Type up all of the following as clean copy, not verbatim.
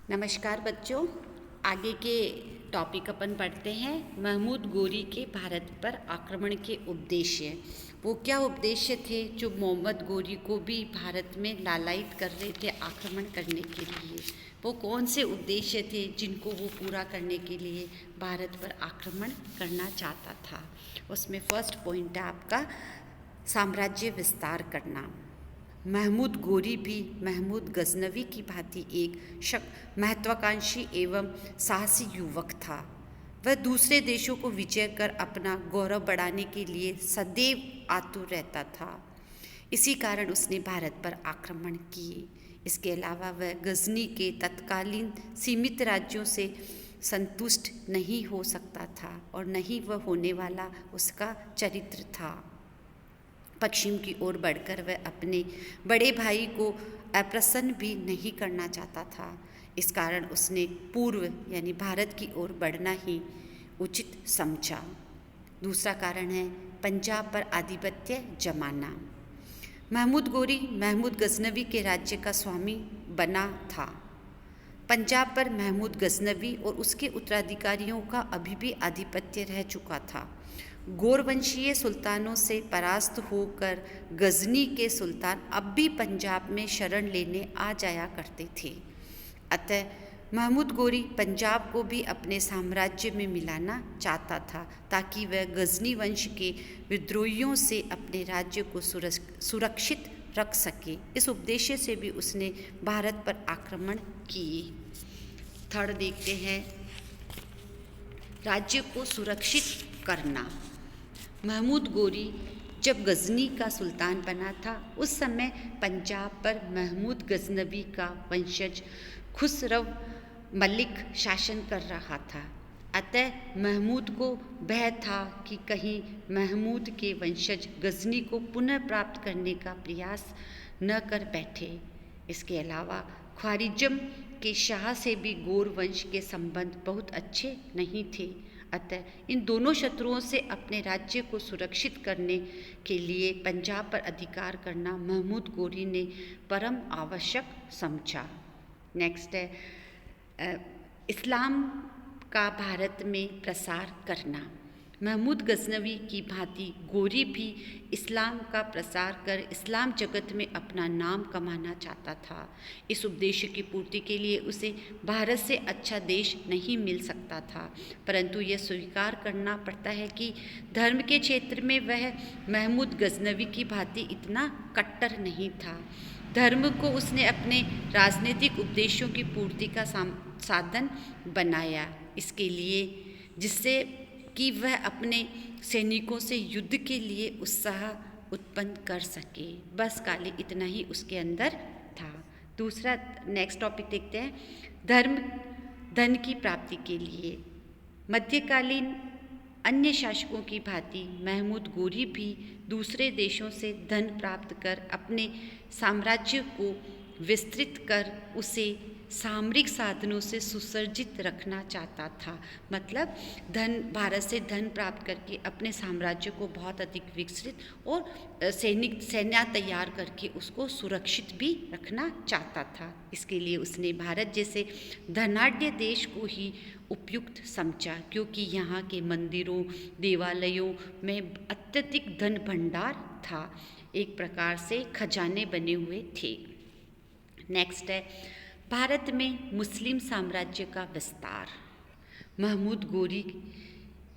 नमस्कार बच्चों, आगे के टॉपिक अपन पढ़ते हैं। महमूद गोरी के भारत पर आक्रमण के उद्देश्य। वो क्या उद्देश्य थे जो मोहम्मद गोरी को भी भारत में लालायित कर रहे थे आक्रमण करने के लिए? वो कौन से उद्देश्य थे जिनको वो पूरा करने के लिए भारत पर आक्रमण करना चाहता था? उसमें फर्स्ट पॉइंट है आपका साम्राज्य विस्तार करना। महमूद गोरी भी महमूद गजनवी की भांति एक महत्वाकांक्षी एवं साहसी युवक था। वह दूसरे देशों को विजय कर अपना गौरव बढ़ाने के लिए सदैव आतुर रहता था। इसी कारण उसने भारत पर आक्रमण किए। इसके अलावा वह गजनी के तत्कालीन सीमित राज्यों से संतुष्ट नहीं हो सकता था और नहीं वह होने वाला उसका चरित्र था। पश्चिम की ओर बढ़कर वह अपने बड़े भाई को अप्रसन्न भी नहीं करना चाहता था। इस कारण उसने पूर्व यानी भारत की ओर बढ़ना ही उचित समझा। दूसरा कारण है पंजाब पर आधिपत्य जमाना। महमूद गोरी महमूद गजनवी के राज्य का स्वामी बना था। पंजाब पर महमूद गजनवी और उसके उत्तराधिकारियों का अभी भी आधिपत्य रह चुका था। गौरवंशीय सुल्तानों से परास्त होकर गजनी के सुल्तान अब भी पंजाब में शरण लेने आ जाया करते थे। अतः महमूद गोरी पंजाब को भी अपने साम्राज्य में मिलाना चाहता था ताकि वह गजनी वंश के विद्रोहियों से अपने राज्य को सुरक्षित रख सके। इस उद्देश्य से भी उसने भारत पर आक्रमण किए। थर्ड देखते हैं राज्य को सुरक्षित करना। महमूद गोरी जब गजनी का सुल्तान बना था उस समय पंजाब पर महमूद गजनवी का वंशज खुसरव मलिक शासन कर रहा था। अतः महमूद को भय था कि कहीं महमूद के वंशज गजनी को पुनः प्राप्त करने का प्रयास न कर बैठे। इसके अलावा ख्वारिज़म के शाह से भी गौर वंश के संबंध बहुत अच्छे नहीं थे। अतः इन दोनों शत्रुओं से अपने राज्य को सुरक्षित करने के लिए पंजाब पर अधिकार करना महमूद गोरी ने परम आवश्यक समझा। नेक्स्ट है इस्लाम का भारत में प्रसार करना। महमूद गजनवी की भांति गोरी भी इस्लाम का प्रसार कर इस्लाम जगत में अपना नाम कमाना चाहता था। इस उद्देश्य की पूर्ति के लिए उसे भारत से अच्छा देश नहीं मिल सकता था, परंतु यह स्वीकार करना पड़ता है कि धर्म के क्षेत्र में वह महमूद गजनवी की भांति इतना कट्टर नहीं था। धर्म को उसने अपने राजनीतिक उद्देश्यों की पूर्ति का साधन बनाया, इसके लिए जिससे कि वह अपने सैनिकों से युद्ध के लिए उत्साह उत्पन्न कर सके। बस खाली इतना ही उसके अंदर था। दूसरा नेक्स्ट टॉपिक देखते हैं धर्म धन की प्राप्ति के लिए। मध्यकालीन अन्य शासकों की भांति महमूद गोरी भी दूसरे देशों से धन प्राप्त कर अपने साम्राज्य को विस्तृत कर उसे सामरिक साधनों से सुसज्जित रखना चाहता था। मतलब भारत से धन प्राप्त करके अपने साम्राज्य को बहुत अधिक विकसित और सेना तैयार करके उसको सुरक्षित भी रखना चाहता था। इसके लिए उसने भारत जैसे धनाढ्य देश को ही उपयुक्त समझा, क्योंकि यहाँ के मंदिरों देवालयों में अत्यधिक धन भंडार था। एक प्रकार से खजाने बने हुए थे। नेक्स्ट है भारत में मुस्लिम साम्राज्य का विस्तार। महमूद गोरी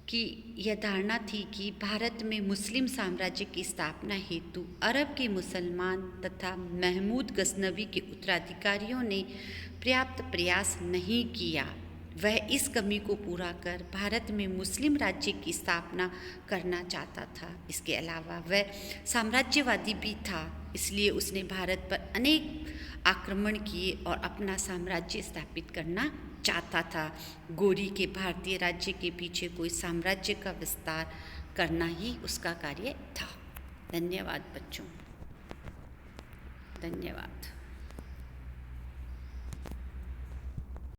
की यह धारणा थी कि भारत में मुस्लिम साम्राज्य की स्थापना हेतु अरब के मुसलमान तथा महमूद गजनवी के उत्तराधिकारियों ने पर्याप्त प्रयास नहीं किया। वह इस कमी को पूरा कर भारत में मुस्लिम राज्य की स्थापना करना चाहता था। इसके अलावा वह साम्राज्यवादी भी था, इसलिए उसने भारत पर अनेक आक्रमण किए और अपना साम्राज्य स्थापित करना चाहता था। गोरी के भारतीय राज्य के पीछे कोई साम्राज्य का विस्तार करना ही उसका कार्य था। धन्यवाद बच्चों, धन्यवाद।